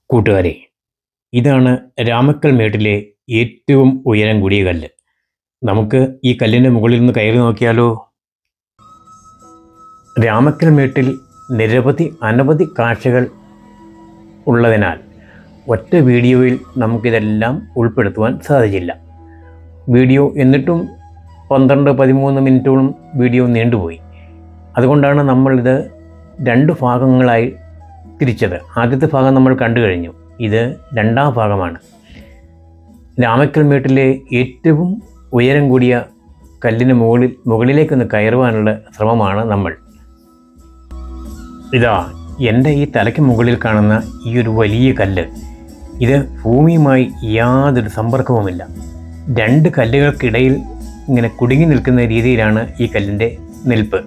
കൂട്ടുകാരെ, ഇതാണ് രാമക്കൽ മേട്ടിലെ ഏറ്റവും ഉയരം കൂടിയ കല്ല്. നമുക്ക് ഈ കല്ലിൻ്റെ മുകളിൽ നിന്ന് കയറി നോക്കിയാലോ? രാമക്കൽ മേട്ടിൽ അനവധി കാഴ്ചകൾ ഉള്ളതിനാൽ ഒറ്റ വീഡിയോയിൽ നമുക്കിതെല്ലാം ഉൾപ്പെടുത്തുവാൻ സാധിച്ചില്ല. വീഡിയോ എന്നിട്ടും 12-13 മിനിറ്റോളം വീഡിയോ നീണ്ടുപോയി. അതുകൊണ്ടാണ് നമ്മളിത് 2 ഭാഗങ്ങളായി തിരിച്ചത്. ആദ്യത്തെ ഭാഗം നമ്മൾ കണ്ടു കഴിഞ്ഞു. ഇത് 2ാം ഭാഗമാണ്. രാമക്കൽ മേട്ടിലെ ഏറ്റവും ഉയരം കൂടിയ കല്ലിന് മുകളിലേക്കൊന്ന് കയറുവാനുള്ള ശ്രമമാണ് നമ്മൾ. ഇതാ എൻ്റെ ഈ തലയ്ക്ക് മുകളിൽ കാണുന്ന ഈ ഒരു വലിയ കല്ല്, ഇത് ഭൂമിയുമായി യാതൊരു സമ്പർക്കവുമില്ല. 2 കല്ലുകൾക്കിടയിൽ ഇങ്ങനെ കുടുങ്ങി നിൽക്കുന്ന രീതിയിലാണ് ഈ കല്ലിൻ്റെ നിൽപ്പ്.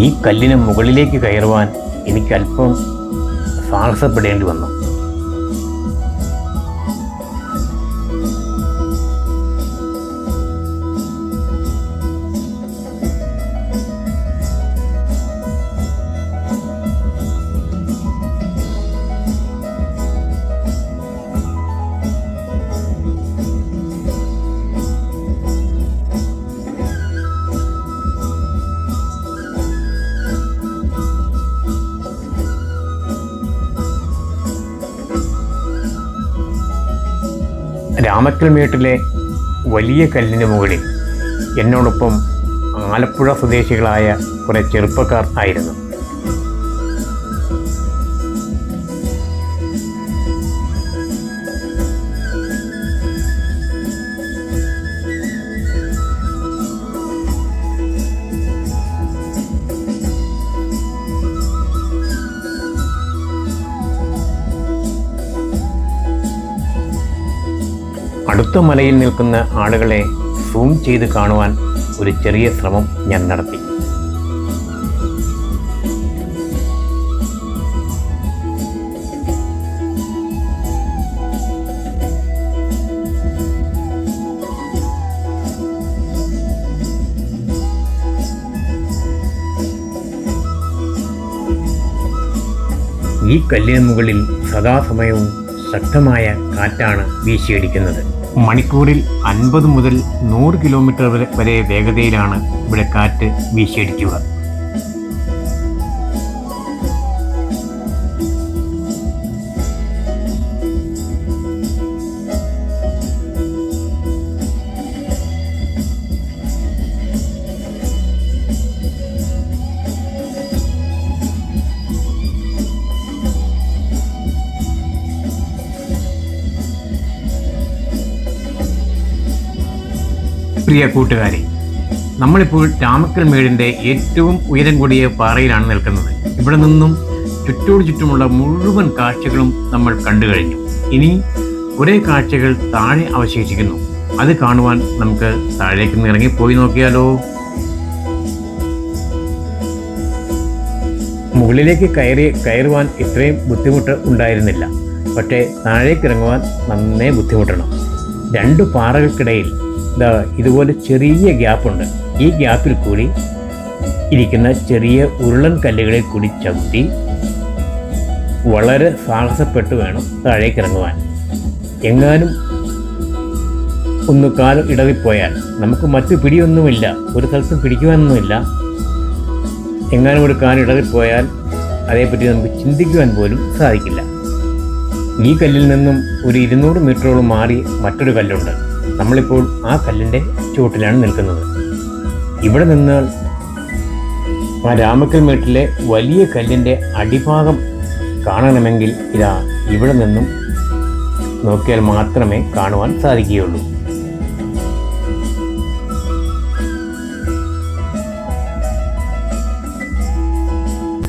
ഈ കല്ലിന് മുകളിലേക്ക് കയറുവാൻ എനിക്കല്പം സാഹസപ്പെടേണ്ടി വന്നു. രാമക്കൽ മേട്ടിലെ വലിയ കല്ലിന് മുകളിൽ എന്നോടൊപ്പം ആലപ്പുഴ സ്വദേശികളായ കുറേ ചെറുപ്പക്കാർ ആയിരുന്നു. അടുത്ത മലയിൽ നിൽക്കുന്ന ആളുകളെ സൂം ചെയ്ത് കാണുവാൻ ഒരു ചെറിയ ശ്രമം ഞാൻ നടത്തി. ഈ കല്ലിന് മുകളിൽ സദാസമയവും ശക്തമായ കാറ്റാണ് വീശിയടിക്കുന്നത്. മണിക്കൂറിൽ 50 മുതൽ 100 കിലോമീറ്റർ വരെ വേഗതയിലാണ് ഇവിടെ കാറ്റ് വീശിയടിക്കുക. പ്രിയ കൂട്ടുകാരെ, നമ്മളിപ്പോൾ രാമക്കൽ മേടിൻ്റെ ഏറ്റവും ഉയരം കൂടിയ പാറയിലാണ് നിൽക്കുന്നത്. ഇവിടെ നിന്നും ചുറ്റുമുള്ള മുഴുവൻ കാഴ്ചകളും നമ്മൾ കണ്ടു കഴിഞ്ഞു. ഇനി കുറേ കാഴ്ചകൾ താഴെ അവശേഷിക്കുന്നു. അത് കാണുവാൻ നമുക്ക് താഴേക്ക് ഇറങ്ങി പോയി നോക്കിയാലോ? മുകളിലേക്ക് കയറുവാൻ ഇത്രയും ബുദ്ധിമുട്ട് ഉണ്ടായിരുന്നില്ല. പക്ഷേ താഴേക്ക് ഇറങ്ങുവാൻ നന്നേ ബുദ്ധിമുട്ടണം. 2 പാറകൾക്കിടയിൽ ഇതുപോലെ ചെറിയ ഗ്യാപ്പുണ്ട്. ഈ ഗ്യാപ്പിൽ കൂടി ഇരിക്കുന്ന ചെറിയ ഉരുളൻ കല്ലുകളെ കൂടി ചവിട്ടി വളരെ സാഹസപ്പെട്ട് വേണം താഴേക്ക് ഇറങ്ങുവാൻ. എങ്ങാനും ഒന്ന് കാലം ഇടറിപ്പോയാൽ നമുക്ക് മറ്റു പിടിയൊന്നുമില്ല, ഒരു സ്ഥലത്തും പിടിക്കുവാനൊന്നുമില്ല. എങ്ങാനും ഒരു കാലം ഇടറിപ്പോയാൽ അതേപ്പറ്റി നമുക്ക് ചിന്തിക്കുവാൻ പോലും സാധിക്കില്ല. ഈ കല്ലിൽ നിന്നും ഒരു 200 മീറ്ററോളം മാറി മറ്റൊരു കല്ലുണ്ട്. നമ്മളിപ്പോൾ ആ കല്ലിൻ്റെ ചുവട്ടിലാണ് നിൽക്കുന്നത്. ഇവിടെ നിന്ന് ആ രാമക്കൽ മേട്ടിലെ വലിയ കല്ലിൻ്റെ അടിഭാഗം കാണണമെങ്കിൽ ഇവിടെ നിന്നും നോക്കിയാൽ മാത്രമേ കാണുവാൻ സാധിക്കുകയുള്ളൂ.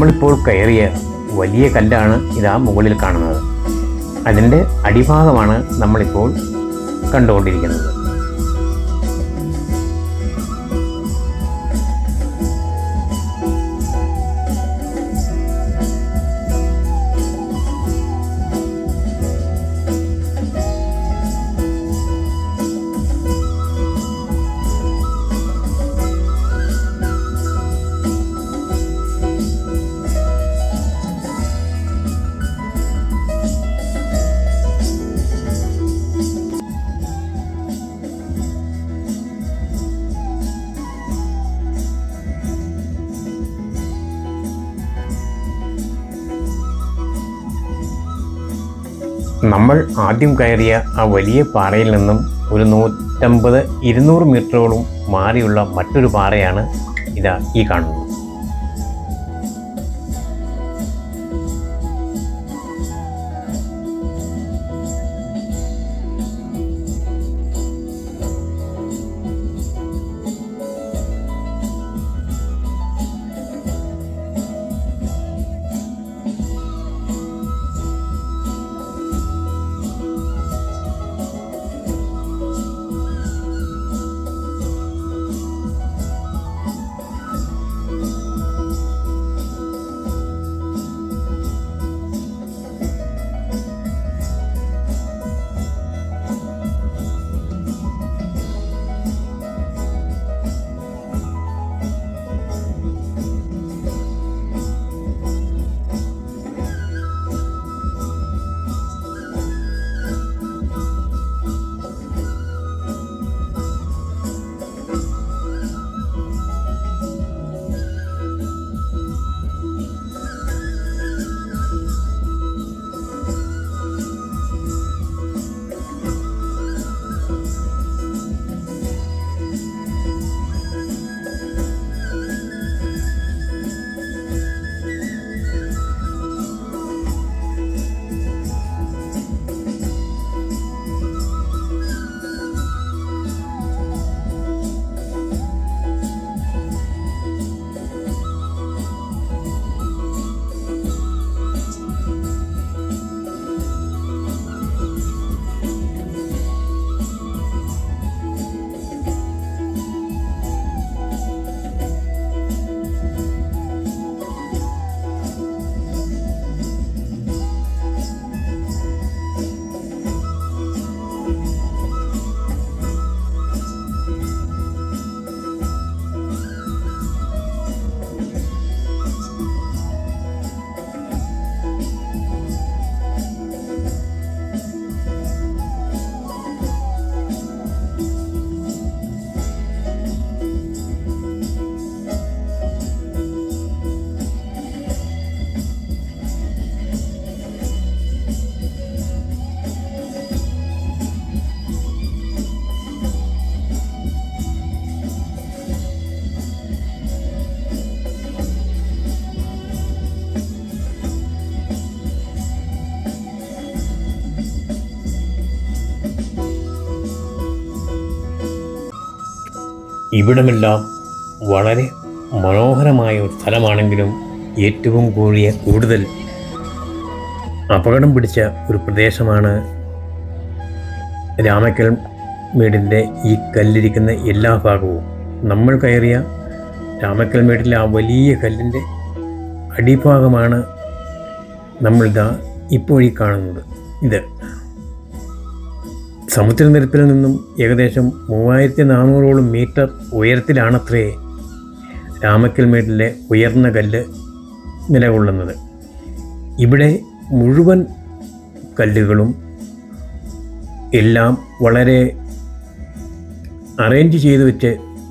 നമ്മളിപ്പോൾ കയറിയ വലിയ കല്ലാണ് ഇതാ മുകളിൽ കാണുന്നത്. അതിൻ്റെ അടിഭാഗമാണ് നമ്മളിപ്പോൾ കണ്ടുകൊണ്ടിരിക്കുന്നത്. നമ്മൾ ആദ്യം കയറിയ ആ വലിയ പാറയിൽ നിന്നും ഒരു 150-200 മീറ്ററോളം മാറിയുള്ള മറ്റൊരു പാറയാണ് ഇതാ ഈ കാണുന്നത്. ഇവിടമെല്ലാം വളരെ മനോഹരമായ ഒരു സ്ഥലമാണെങ്കിലും ഏറ്റവും കൂടുതൽ അപകടം പിടിച്ച ഒരു പ്രദേശമാണ് രാമക്കൽ മേടിൻ്റെ ഈ കല്ലിരിക്കുന്ന എല്ലാ ഭാഗവും. നമ്മൾ കയറിയ രാമക്കൽ മേടിലെ ആ വലിയ കല്ലിൻ്റെ അടിഭാഗമാണ് നമ്മളിതാ ഇപ്പോൾ ഈ കാണുന്നത്. ഇത് സമുദ്രനിരപ്പിൽ നിന്നും ഏകദേശം 3400 മീറ്റർ ഉയരത്തിലാണത്രേ രാമക്കൽ മേടിലെ ഉയർന്ന കല്ല് നിലകൊള്ളുന്നത്. ഇവിടെ മുഴുവൻ കല്ലുകളും എല്ലാം വളരെ അറേഞ്ച് ചെയ്തു വെച്ച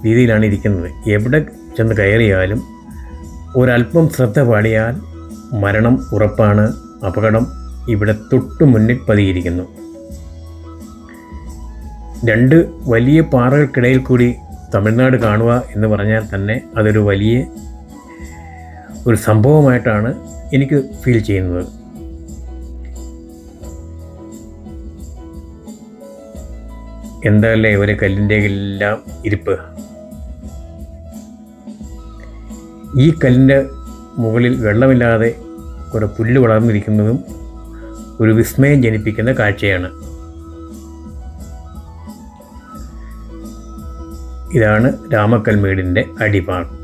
രീതിയിലാണ് ഇരിക്കുന്നത്. എവിടെ ചെന്ന് കയറിയാലും ഒരല്പം ശ്രദ്ധ പാടിയാൽ മരണം ഉറപ്പാണ്. അപകടം ഇവിടെ തൊട്ടു മുന്നിൽ പതിയിരിക്കുന്നു. 2 വലിയ പാറകൾക്കിടയിൽ കൂടി തമിഴ്നാട് കാണുക എന്ന് പറഞ്ഞാൽ തന്നെ അതൊരു വലിയ ഒരു സംഭവമായിട്ടാണ് എനിക്ക് ഫീൽ ചെയ്യുന്നത്. എന്താല്ലേ ഒരു കല്ലിൻ്റെ എല്ലാം ഇരിപ്പ്. ഈ കല്ലിൻ്റെ മുകളിൽ വെള്ളമില്ലാതെ കുറേ പുല്ല് വളർന്നിരിക്കുന്നതും ഒരു വിസ്മയം ജനിപ്പിക്കുന്ന കാഴ്ചയാണ്. ഇതാണ് രാമക്കൽമേടിൻ്റെ അടിഭാഗം.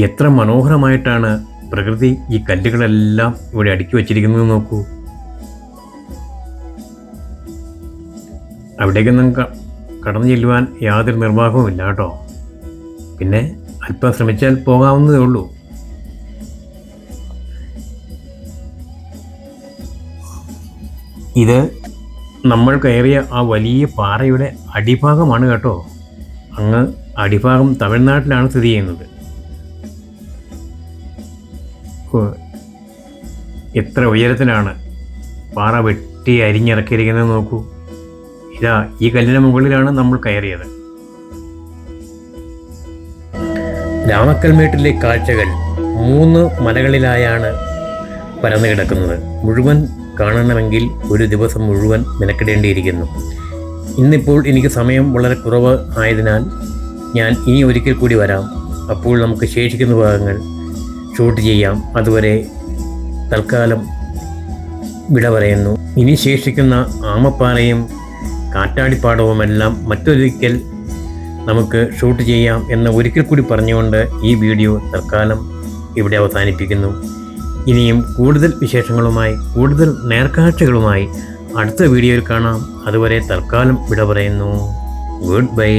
എത്ര മനോഹരമായിട്ടാണ് പ്രകൃതി ഈ കല്ലുകളെല്ലാം ഇവിടെ അടുക്കി വച്ചിരിക്കുന്നത് നോക്കൂ. അവിടേക്കൊന്നും കടന്നു ചെല്ലുവാൻ യാതൊരു നിർവാഹവുമില്ല കേട്ടോ. പിന്നെ അല്പം ശ്രമിച്ചാൽ പോകാവുന്നതേ ഉള്ളൂ. ഇത് നമ്മൾ കയറിയ ആ വലിയ പാറയുടെ അടിഭാഗമാണ് കേട്ടോ. അങ്ങ് അടിഭാഗം തമിഴ്നാട്ടിലാണ് സ്ഥിതി ചെയ്യുന്നത്. എത്ര ഉയരത്തിലാണ് പാറ വെട്ടി അരിഞ്ഞിറക്കിയിരിക്കുന്നത് നോക്കൂ. ഇതാ ഈ കല്ലിന് മുകളിലാണ് നമ്മൾ കയറിയത്. രാമക്കൽമേട്ടിലെ കാഴ്ചകൾ 3 മലകളിലായാണ് പരന്നു കിടക്കുന്നത്. മുഴുവൻ കാണണമെങ്കിൽ ഒരു ദിവസം മുഴുവൻ മെനക്കെടേണ്ടിയിരിക്കുന്നു. ഇന്നിപ്പോൾ എനിക്ക് സമയം വളരെ കുറവ് ആയതിനാൽ ഞാൻ ഇനി ഒരിക്കൽ കൂടി വരാം. അപ്പോൾ നമുക്ക് ശേഷിക്കുന്ന ഭാഗങ്ങൾ ഷൂട്ട് ചെയ്യാം. അതുവരെ തൽക്കാലം വിട പറയുന്നു. ഇനി ശേഷിക്കുന്ന ആമപ്പാറയും കാറ്റാടിപ്പാടവുമെല്ലാം മറ്റൊരിക്കൽ നമുക്ക് ഷൂട്ട് ചെയ്യാം എന്ന് ഒരിക്കൽ കൂടി പറഞ്ഞുകൊണ്ട് ഈ വീഡിയോ തൽക്കാലം ഇവിടെ അവസാനിപ്പിക്കുന്നു. ഇനിയും കൂടുതൽ വിശേഷങ്ങളുമായി, കൂടുതൽ നേർക്കാഴ്ചകളുമായി അടുത്ത വീഡിയോയിൽ കാണാം. അതുവരെ തൽക്കാലം വിട പറയുന്നു. Good bye.